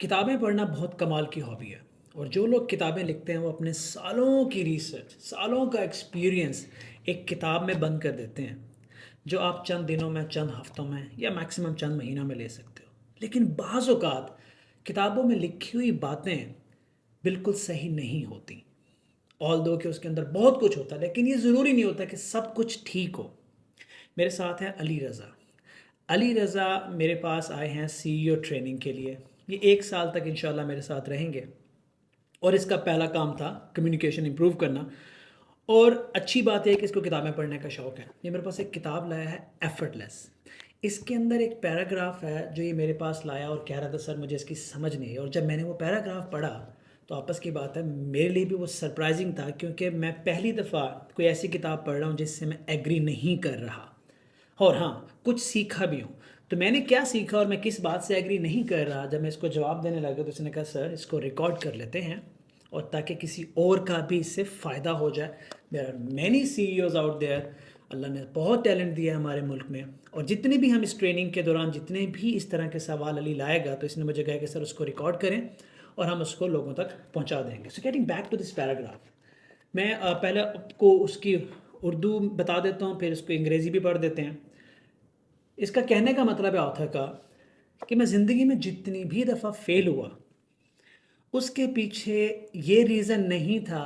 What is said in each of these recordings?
किताबें पढ़ना बहुत कमाल की हॉबी है। और जो लोग किताबें लिखते हैं वो अपने सालों की रिसर्च, सालों का एक्सपीरियंस एक किताब में बंद कर देते हैं, जो आप चंद दिनों में, चंद हफ्तों में या मैक्सिमम चंद महीनों में ले सकते हो। लेकिन बाज़ औक़ात किताबों में लिखी हुई बातें बिल्कुल सही नहीं होती। ऑल दो कि उसके अंदर बहुत कुछ होता है, लेकिन ये ज़रूरी नहीं होता कि सब कुछ ठीक हो। मेरे साथ हैं अली रज़ा। अली रज़ा मेरे पास आए हैं सीईओ ट्रेनिंग के लिए। ये 1 साल तक इंशाल्लाह मेरे साथ रहेंगे और इसका पहला काम था कम्युनिकेशन इम्प्रूव करना। और अच्छी बात है कि इसको किताबें पढ़ने का शौक़ है। ये मेरे पास एक किताब लाया है, एफर्टलेस। इसके अंदर एक पैराग्राफ है जो ये मेरे पास लाया और कह रहा था सर मुझे इसकी समझ नहीं है। और जब मैंने वो पैराग्राफ पढ़ा तो आपस की बात है, मेरे लिए भी वो सरप्राइजिंग था, क्योंकि मैं पहली दफ़ा कोई ऐसी किताब पढ़ रहा हूँ जिससे मैं एग्री नहीं कर रहा। और हाँ, कुछ सीखा भी हूँ। तो मैंने क्या सीखा और मैं किस बात से एग्री नहीं कर रहा, जब मैं इसको जवाब देने लगा तो उसने कहा सर इसको रिकॉर्ड कर लेते हैं और ताकि किसी और का भी इससे फ़ायदा हो जाए। There are many CEOs out there. अल्लाह ने बहुत टैलेंट दिया है हमारे मुल्क में, और जितने भी हम इस ट्रेनिंग के दौरान जितने भी इस तरह के सवाल अली लाएगा तो इसने मुझे कहा कि सर उसको रिकॉर्ड करें और हम उसको लोगों तक पहुंचा देंगे। So getting back to this paragraph, मैं पहले आपको उसकी उर्दू बता देता हूँ, फिर उसको अंग्रेज़ी भी पढ़ देते हैं। इसका कहने का मतलब है ऑथर का कि मैं ज़िंदगी में जितनी भी दफ़ा फेल हुआ, उसके पीछे ये रीज़न नहीं था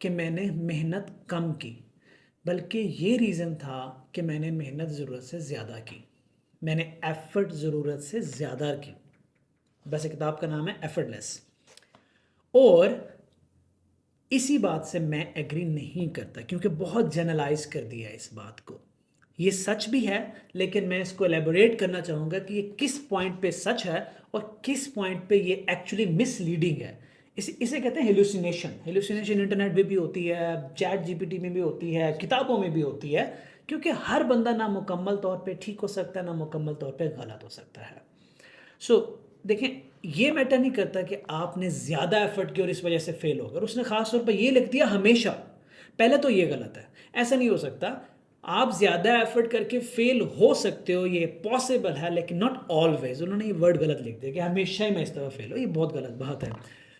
कि मैंने मेहनत कम की, बल्कि ये रीज़न था कि मैंने मेहनत ज़रूरत से ज़्यादा की। मैंने एफ़र्ट ज़रूरत से ज़्यादा की। बस किताब का नाम है एफर्टलेस। और इसी बात से मैं एग्री नहीं करता, क्योंकि बहुत जनरलाइज कर दिया है इस बात को। ये सच भी है, लेकिन मैं इसको एलेबोरेट करना चाहूँगा कि ये किस पॉइंट पे सच है और किस पॉइंट पे ये एक्चुअली मिसलीडिंग है। इसे कहते हैं हेलुसिनेशन। हेलुसिनेशन इंटरनेट में भी होती है, चैट जीपीटी में भी होती है, किताबों में भी होती है, क्योंकि हर बंदा ना मुकम्मल तौर पे ठीक हो सकता है, ना मुकम्मल तौर पे गलत हो सकता है। सो देखें, ये मैटर नहीं करता कि आपने ज़्यादा एफर्ट किया और इस वजह से फेल हो गया। और उसने ख़ास तौर पर ये लिख दिया हमेशा। पहले तो ये गलत है, ऐसा नहीं हो सकता। आप ज़्यादा एफर्ट करके फेल हो सकते हो, ये पॉसिबल है, लेकिन नॉट ऑलवेज। उन्होंने ये वर्ड गलत लिख दिया कि हमेशा ही मैं इस तरह फेल हो। ये बहुत गलत बात है।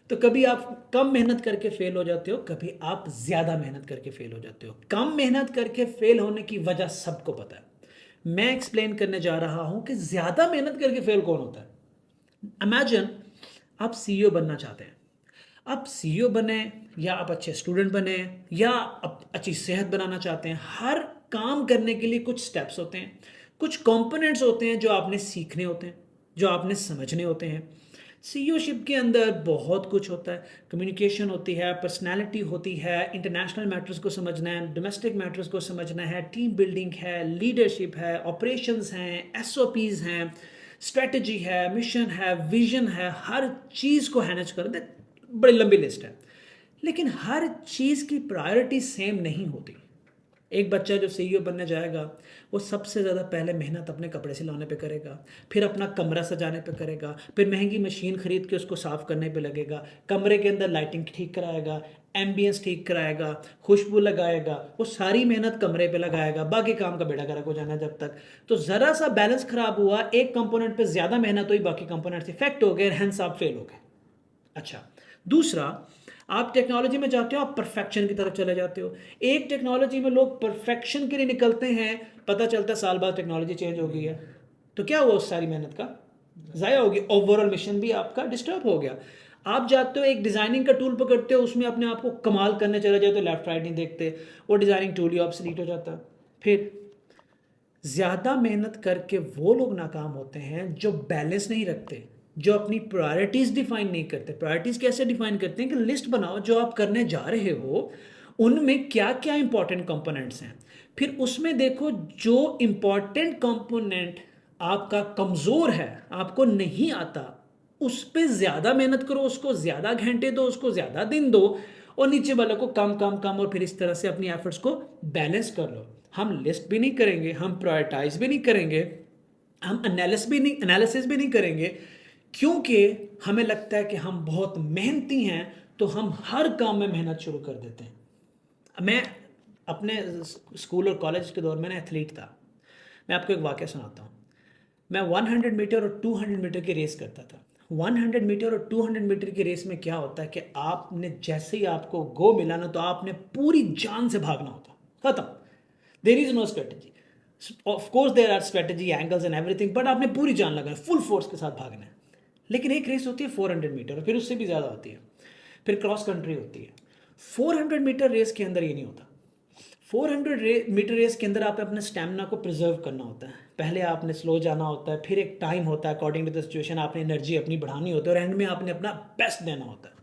तो कभी आप कम मेहनत करके फेल हो जाते हो, कभी आप ज़्यादा मेहनत करके फेल हो जाते हो। कम मेहनत करके फेल होने की वजह सबको पता है। मैं एक्सप्लेन करने जा रहा हूं कि ज़्यादा मेहनत करके फेल कौन होता है। इमेजिन आप सीईओ बनना चाहते हैं। आप सीईओ बने, या आप अच्छे स्टूडेंट बने, या आप अच्छी सेहत बनाना चाहते हैं। हर काम करने के लिए कुछ स्टेप्स होते हैं, कुछ कंपोनेंट्स होते हैं जो आपने सीखने होते हैं, जो आपने समझने होते हैं। सीईओशिप के अंदर बहुत कुछ होता है। कम्युनिकेशन होती है, पर्सनालिटी होती है, इंटरनेशनल मैटर्स को समझना है, डोमेस्टिक मैटर्स को समझना है, टीम बिल्डिंग है, लीडरशिप है, ऑपरेशंस हैं, एसओपीज़ हैं, स्ट्रेटजी है, मिशन है, विजन है। हर चीज़ को मैनेज कर दे, बड़ी लंबी लिस्ट है। लेकिन हर चीज़ की प्रायोरिटी सेम नहीं होती। एक बच्चा जो सीईओ बनने जाएगा, वो सबसे ज़्यादा पहले मेहनत अपने कपड़े सिलाने पे करेगा, फिर अपना कमरा सजाने पे करेगा, फिर महंगी मशीन खरीद के उसको साफ़ करने पे लगेगा, कमरे के अंदर लाइटिंग ठीक कराएगा, एम्बियंस ठीक कराएगा, खुशबू लगाएगा। वो सारी मेहनत कमरे पे लगाएगा, बाकी काम का बेड़ा गर्क हो जाना जब तक। तो ज़रा सा बैलेंस ख़राब हुआ, एक कंपोनेंट पे ज़्यादा मेहनत हुई, बाकी कंपोनेंट्स इफेक्ट हो गए, हैंस आप फेल हो गए। अच्छा, दूसरा, आप टेक्नोलॉजी में जाते हो, आप परफेक्शन की तरफ चले जाते हो। एक टेक्नोलॉजी में लोग परफेक्शन के लिए निकलते हैं, पता चलता है साल बाद टेक्नोलॉजी चेंज हो गई है। तो क्या हुआ उस सारी मेहनत का? ज़ाया हो गया, ओवरऑल मिशन भी आपका डिस्टर्ब हो गया। आप जाते हो एक डिज़ाइनिंग का टूल पकड़ते हो, उसमें अपने आप को कमाल करने चले जाते हो, लेफ्ट राइट नहीं देखते, वो डिज़ाइनिंग टूल ही ऑब्सोलीट हो जाता है। फिर ज़्यादा मेहनत करके वो लोग नाकाम होते हैं जो बैलेंस नहीं रखते, जो अपनी प्रायोरिटीज़ डिफाइन नहीं करते। प्रायोरिटीज़ कैसे डिफाइन करते हैं कि लिस्ट बनाओ जो आप करने जा रहे हो, उनमें क्या क्या इंपॉर्टेंट कंपोनेंट्स हैं। फिर उसमें देखो जो इंपॉर्टेंट कंपोनेंट आपका कमज़ोर है, आपको नहीं आता, उस पर ज़्यादा मेहनत करो, उसको ज़्यादा घंटे दो, उसको ज़्यादा दिन दो, और नीचे वाले को कम कम कम, और फिर इस तरह से अपनी एफर्ट्स को बैलेंस कर लो। हम लिस्ट भी नहीं करेंगे, हम प्रायोरिटाइज भी नहीं करेंगे, हम एनालिसिस भी नहीं करेंगे, क्योंकि हमें लगता है कि हम बहुत मेहनती हैं, तो हम हर काम में मेहनत शुरू कर देते हैं। मैं अपने स्कूल और कॉलेज के दौर में ना एथलीट था। मैं आपको एक वाक़या सुनाता हूँ। मैं 100 मीटर और 200 मीटर की रेस करता था। 100 मीटर और 200 मीटर की रेस में क्या होता है कि आपने जैसे ही आपको गो मिला ना तो आपने पूरी जान से भागना होता है, खत्म। There is no strategy, of course there are strategy angles and everything, but आपने पूरी जान लगाना, फुल फोर्स के साथ भागना है। लेकिन एक रेस होती है 400 मीटर, फिर उससे भी ज़्यादा होती है, फिर क्रॉस कंट्री होती है। 400 मीटर रेस के अंदर ये नहीं होता। 400 मीटर रेस के अंदर आप अपने स्टेमिना को प्रिजर्व करना होता है। पहले आपने स्लो जाना होता है, फिर एक टाइम होता है, अकॉर्डिंग टू द सिचुएशन आपने एनर्जी अपनी बढ़ानी होती है, और एंड में आपने अपना बेस्ट देना होता है।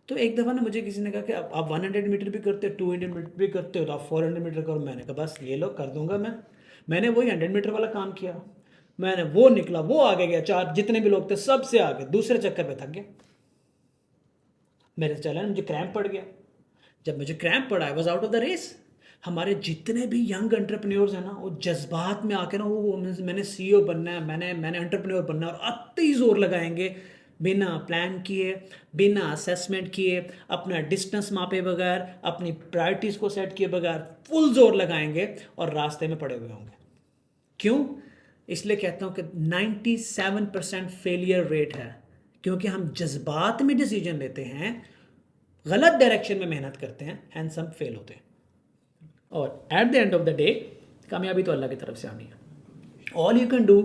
तो एक दफ़ा ना मुझे किसी ने कहा कि आप 100 मीटर भी करते हो, 200 मीटर भी करते हो, तो आप 400 मीटर करो। मैंने कहा बस ये लो कर दूंगा मैं। मैंने वही 100 मीटर वाला काम किया, मैंने वो निकला, वो आगे गया, चार जितने भी लोग थे सबसे आगे, दूसरे चक्कर पे थक गया, मेरे चला, मुझे क्रैम्प पड़ गया। जब मुझे क्रैम्प पड़ा, I was out of the race. हमारे जितने भी यंग एंटरप्रेन्योर्स हैं ना, वो जज्बात में आके ना वो मैंने सीईओ बनना है, मैंने एंटरप्रेन्योर बनना है, और अति ही जोर लगाएंगे बिना प्लान किए, बिना असेसमेंट किए, अपना डिस्टेंस मापे बगैर, अपनी प्रायोरिटीज़ को सेट किए बगैर फुल जोर लगाएंगे और रास्ते में पड़े हुए होंगे। क्यों? इसलिए कहता हूँ कि 97% फेलियर रेट है, क्योंकि हम जज्बात में डिसीजन लेते हैं, गलत डायरेक्शन में मेहनत करते हैं, हैंस हम फेल होते हैं। और at the end of the day कामयाबी तो अल्लाह की तरफ से आनी है। All you can do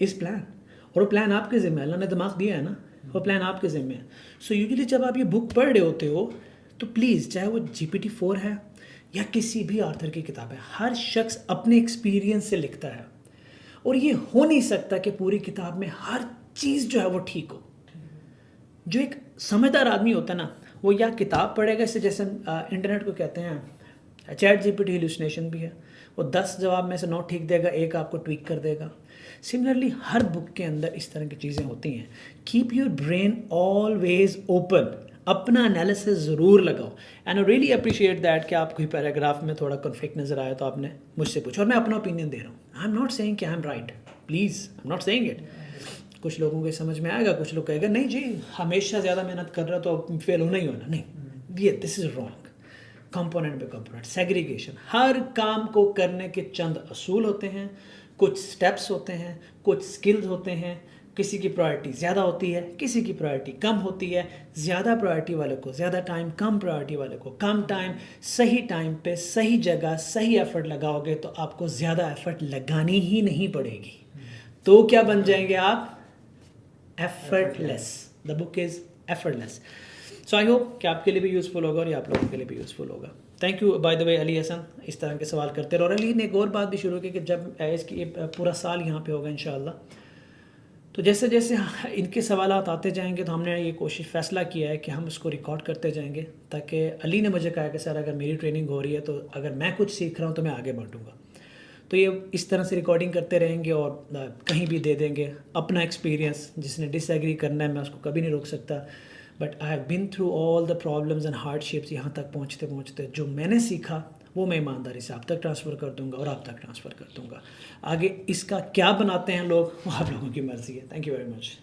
is plan, और वो प्लान आपके ज़िम्मे है, अल्लाह ने दिमाग दिया है ना, वो प्लान आपके ज़िम्मे है। सो यूजुअली जब आप ये बुक पढ़ रहे होते हो तो प्लीज़, चाहे वो GPT-4 है या किसी भी आर्थर की किताब है, हर शख्स अपने एक्सपीरियंस से लिखता है, और ये हो नहीं सकता कि पूरी किताब में हर चीज़ जो है वो ठीक हो। जो एक समझदार आदमी होता है ना, वो या किताब पढ़ेगा, इससे जैसे इंटरनेट को कहते हैं चैट GPT हेलुसिनेशन भी है, वो 10 जवाब में से 9 ठीक देगा, एक आपको ट्वीक कर देगा। सिमिलरली हर बुक के अंदर इस तरह की चीज़ें होती हैं। Keep your brain always open, अपना एनालिसिस ज़रूर लगाओ। And I really appreciate that कि आपको पैराग्राफ में थोड़ा कन्फ्लिक्ट नज़र आया तो आपने मुझसे पूछा, और मैं अपना ओपिनियन दे रहा हूँ। आई एम नॉट सेइंग कि I am right, please, I am not saying it. कुछ लोगों को समझ में आएगा, कुछ लोग कहेगा नहीं जी हमेशा ज़्यादा मेहनत कर रहा तो फेल होना ही होना। नहीं, ये दिस इज़ रॉन्ग। कंपोनेंट पे कंपोनेंट सेग्रीगेशन, हर काम को करने के चंद असूल होते हैं, कुछ स्टेप्स होते हैं, कुछ स्किल्स होते हैं। किसी की प्रायोरिटी ज़्यादा होती है, किसी की प्रायोरिटी कम होती है। ज़्यादा प्रायोरिटी वाले को ज़्यादा टाइम, कम प्रायोरिटी वाले को कम टाइम। सही टाइम पे सही जगह सही एफर्ट लगाओगे तो आपको ज़्यादा एफर्ट लगानी ही नहीं पड़ेगी। तो क्या बन जाएंगे आप? Effortless. The book is effortless. So I hope कि आपके लिए भी यूज़फुल होगा और ये आप लोगों के लिए भी यूज़फुल होगा। Thank you by the way Ali Hasan, इस तरह के सवाल करते रहो। और अली ने एक और बात भी शुरू की कि जब इसकी पूरा साल यहाँ पे होगा इंशाअल्लाह, तो जैसे जैसे इनके सवाल आते जाएंगे तो हमने ये कोशिश फ़ैसला किया है कि हम उसको रिकॉर्ड करते जाएंगे, ताकि अली ने मुझे कहा कि सर अगर मेरी ट्रेनिंग हो रही है तो अगर मैं कुछ सीख रहा हूँ तो मैं आगे बांटूँगा। तो ये इस तरह से रिकॉर्डिंग करते रहेंगे और कहीं भी दे देंगे अपना एक्सपीरियंस। जिसने डिसएग्री करना है मैं उसको कभी नहीं रोक सकता, but I have been through all the problems and hardships. यहाँ तक पहुँचते पहुँचते जो मैंने सीखा वो मैं ईमानदारी से आप तक ट्रांसफ़र कर दूँगा और आप तक ट्रांसफ़र कर दूँगा। आगे इसका क्या बनाते हैं लोग, वो आप लोगों की मर्ज़ी है। Thank you very much.